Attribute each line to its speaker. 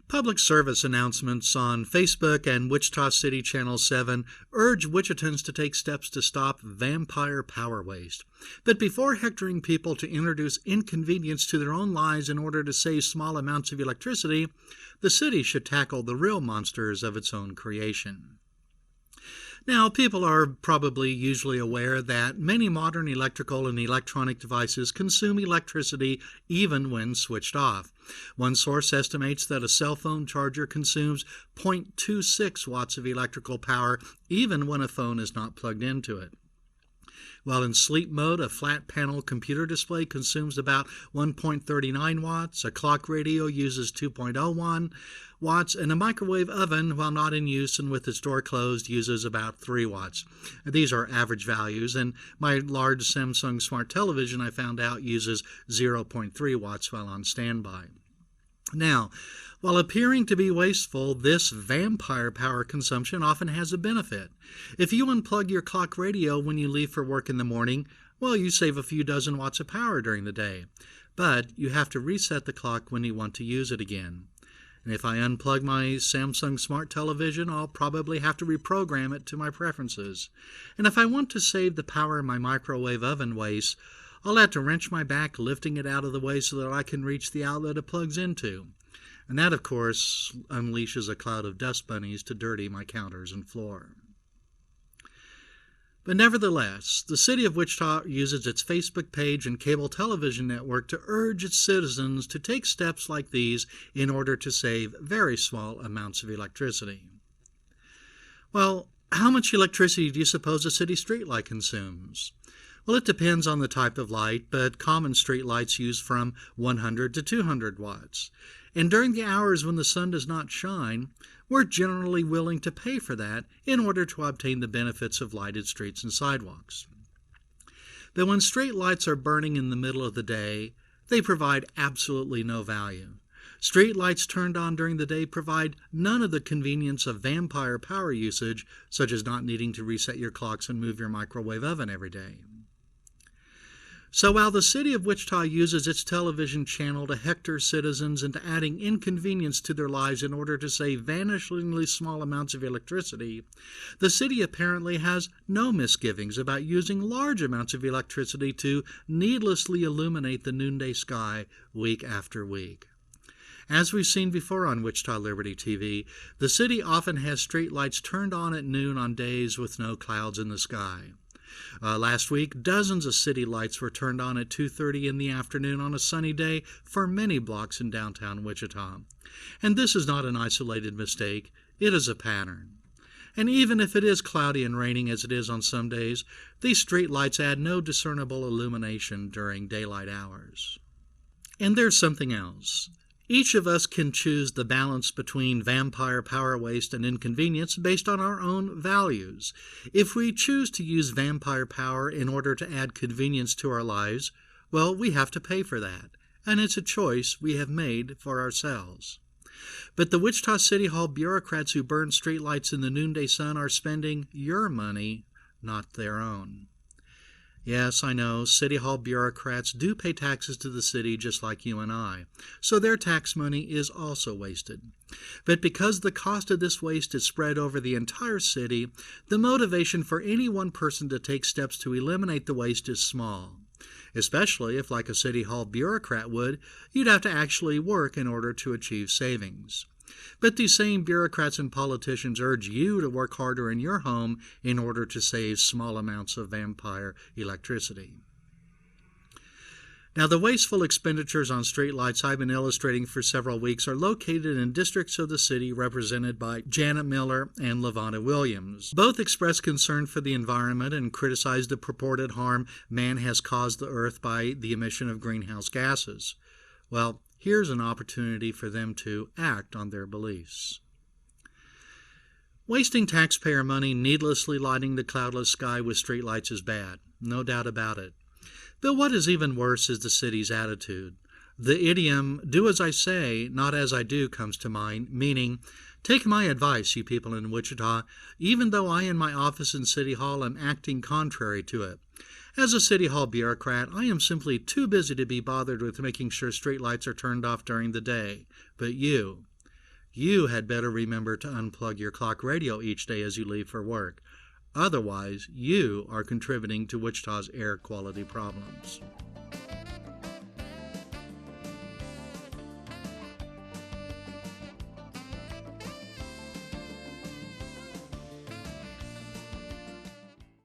Speaker 1: Public service announcements on Facebook and Wichita City Channel 7 urge Wichitans to take steps to stop vampire power waste. But before hectoring people to introduce inconvenience to their own lives in order to save small amounts of electricity, the city should tackle the real monsters of its own creation. Now, people are probably usually aware that many modern electrical and electronic devices consume electricity even when switched off. One source estimates that a cell phone charger consumes 0.26 watts of electrical power even when a phone is not plugged into it. While in sleep mode, a flat panel computer display consumes about 1.39 watts, a clock radio uses 2.01 watts, and a microwave oven, while not in use and with its door closed, uses about 3 watts. These are average values, and my large Samsung smart television, I found out, uses 0.3 watts while on standby. Now, while appearing to be wasteful, this vampire power consumption often has a benefit. If you unplug your clock radio when you leave for work in the morning, well, you save a few dozen watts of power during the day. But you have to reset the clock when you want to use it again. And if I unplug my Samsung smart television, I'll probably have to reprogram it to my preferences. And if I want to save the power my microwave oven wastes, I'll have to wrench my back lifting it out of the way so that I can reach the outlet it plugs into. And that, of course, unleashes a cloud of dust bunnies to dirty my counters and floor. But nevertheless, the City of Wichita uses its Facebook page and cable television network to urge its citizens to take steps like these in order to save very small amounts of electricity. Well, how much electricity do you suppose a city streetlight consumes? Well, it depends on the type of light, but common street lights use from 100 to 200 watts. And during the hours when the sun does not shine, we're generally willing to pay for that in order to obtain the benefits of lighted streets and sidewalks. But when street lights are burning in the middle of the day, they provide absolutely no value. Street lights turned on during the day provide none of the convenience of vampire power usage, such as not needing to reset your clocks and move your microwave oven every day. So while the City of Wichita uses its television channel to hector citizens into adding inconvenience to their lives in order to save vanishingly small amounts of electricity, the city apparently has no misgivings about using large amounts of electricity to needlessly illuminate the noonday sky week after week. As we've seen before on Wichita Liberty TV, the city often has street lights turned on at noon on days with no clouds in the sky. Last week, dozens of city lights were turned on at 2:30 in the afternoon on a sunny day for many blocks in downtown Wichita. And this is not an isolated mistake, it is a pattern. And even if it is cloudy and raining as it is on some days, these street lights add no discernible illumination during daylight hours. And there's something else. Each of us can choose the balance between vampire power waste and inconvenience based on our own values. If we choose to use vampire power in order to add convenience to our lives, well, we have to pay for that, and it's a choice we have made for ourselves. But the Wichita City Hall bureaucrats who burn streetlights in the noonday sun are spending your money, not their own. Yes, I know, City Hall bureaucrats do pay taxes to the city just like you and I, so their tax money is also wasted. But because the cost of this waste is spread over the entire city, the motivation for any one person to take steps to eliminate the waste is small. Especially if, like a City Hall bureaucrat would, you'd have to actually work in order to achieve savings. But these same bureaucrats and politicians urge you to work harder in your home in order to save small amounts of vampire electricity. Now, the wasteful expenditures on streetlights I've been illustrating for several weeks are located in districts of the city represented by Janet Miller and LaVonna Williams. Both express concern for the environment and criticize the purported harm man has caused the earth by the emission of greenhouse gases. Well, here's an opportunity for them to act on their beliefs. Wasting taxpayer money needlessly lighting the cloudless sky with streetlights is bad, no doubt about it. But what is even worse is the city's attitude. The idiom, "do as I say, not as I do," comes to mind, meaning, take my advice, you people in Wichita, even though I in my office in City Hall am acting contrary to it. As a City Hall bureaucrat, I am simply too busy to be bothered with making sure streetlights are turned off during the day. But you You had better remember to unplug your clock radio each day as you leave for work. Otherwise, you are contributing to Wichita's air quality problems.